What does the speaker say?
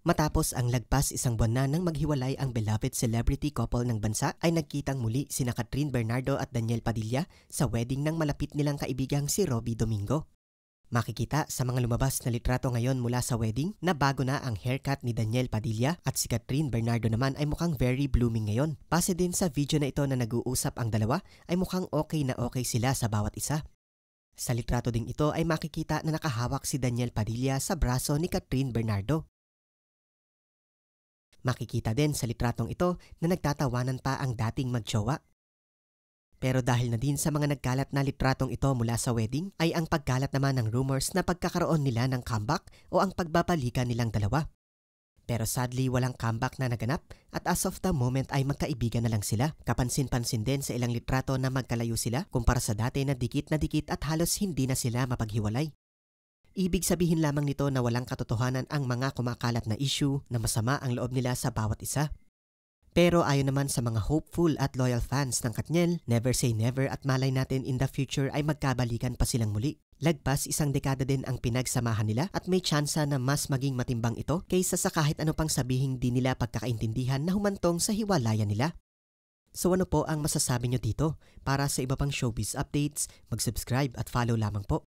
Matapos ang lagpas isang buwan na nang maghiwalay ang beloved celebrity couple ng bansa ay nagkitang muli sina Catherine Bernardo at Daniel Padilla sa wedding ng malapit nilang kaibigang si Robbie Domingo. Makikita sa mga lumabas na litrato ngayon mula sa wedding na bago na ang haircut ni Daniel Padilla at si Catherine Bernardo naman ay mukhang very blooming ngayon. Base din sa video na ito na nag-uusap ang dalawa ay mukhang okay na okay sila sa bawat isa. Sa litrato ding ito ay makikita na nakahawak si Daniel Padilla sa braso ni Catherine Bernardo. Makikita din sa litratong ito na nagtatawanan pa ang dating magjowa. Pero dahil na din sa mga nagkalat na litratong ito mula sa wedding, ay ang pagkalat naman ng rumors na pagkakaroon nila ng comeback o ang pagbabalikan nilang dalawa. Pero sadly walang comeback na naganap at as of the moment ay magkaibigan na lang sila. Kapansin-pansin din sa ilang litrato na magkalayo sila kumpara sa dati na dikit at halos hindi na sila mapaghiwalay. Ibig sabihin lamang nito na walang katotohanan ang mga kumakalat na issue na masama ang loob nila sa bawat isa. Pero ayon naman sa mga hopeful at loyal fans ng Katniel, never say never at malay natin in the future ay magkabalikan pa silang muli. Lagpas isang dekada din ang pinagsamahan nila at may tsansa na mas maging matimbang ito kaysa sa kahit ano pang sabihing di nila pagkakaintindihan na humantong sa hiwalayan nila. So ano po ang masasabi nyo dito? Para sa iba pang showbiz updates, mag-subscribe at follow lamang po.